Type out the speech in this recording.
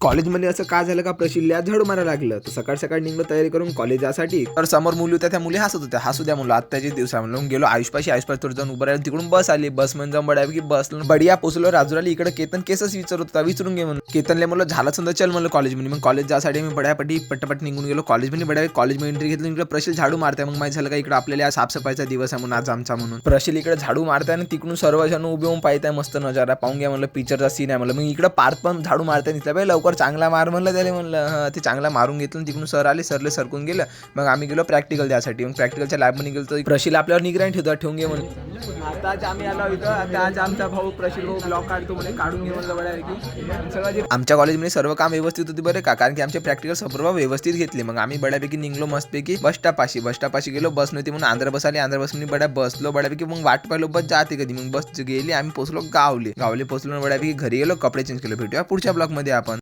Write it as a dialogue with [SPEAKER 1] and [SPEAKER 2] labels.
[SPEAKER 1] कॉलेजमध्ये असं का झालं का प्रशिल्ल्या झाडू मारायला लागलं. तर सकाळ सकाळ निघलो तयारी करून कॉलेज जासाठी. तर समोर मुली होत्या, त्या मुली हसत होत्या. हसू द्या म्हणलं आत्ताचे दिवस म्हणून गेलो आयुषपाशी. थोडं जाऊन उभं राहिलं, तिकडून बस आली. बस म्हणजे जाऊन बड्यापैकी बसलो, बढिया पोचलो राजुराली. इकडे केतन केसच विचारत होता, विचारून घे म्हणून. केतनले म्हणलं झालं समजा चल म्हणलं कॉलेजमध्ये. मग कॉलेज जासाठी मी बड्यापट्टी पटपट निघून गेलो कॉलेजमध्ये. बड्या कॉलेजमध्ये एंट्री घेतली. इकडे प्रशिल झाडू मारताय. मग माहिती झालं का इकडे आपल्याला साफसफाईचा दिवस आहे म्हणून आज आमचा म्हणून. प्रशिल इकडे झाडू मारताय आणि तिकडून सर्वजण उभे होऊन पाहताय मस्त नजारा. पाहून घ्या म्हणलं पिक्चरचा सीन आहे म्हणलं. मग इकडे पार्थ पण झाडू मारताय दिसला, बाई लवकर चांगला मार म्हणलं त्याला. म्हणलं ते चांगला मारून घेतलं. तिकडून सर आले, सरले सरकून गेलं. मग आम्ही गेलो प्रॅक्टिकल द्यासाठी. मग प्रॅक्टिकलच्या लॅबमध्ये गेलो तर प्रशिल आपल्यावर निगराणी ठेवून घे म्हणून. आताच आम्ही आलो इथं. आता आज आमचा भाऊ प्रशिल भाऊ ब्लॉग काढतो म्हणे, काढून घे म्हणलं बड्यापैकी. सगळं आमच्या कॉलेजमध्ये सर्व काम व्यवस्थित होते बरं का, कारण की आमचे प्रॅक्टिकल सर्व व्यवस्थित घेतले. मग आम्ही बड्यापैकी निघलो मस्तपैकी बस स्टॉपाशी गेलो. बस नव्हती म्हणून आंध्र बस आली. आंध्र बसमध्ये बड्या बसलो बड्यापैकी. मग वाट पाहिलो बस जाते कधी. मग बस गेली, आम्ही पोहोचलो गावले पोहोचलो बड्यापैकी घरी गेलो, कपडे चेंज केले. भेटूया पुढच्या ब्लॉग मध्ये आपण.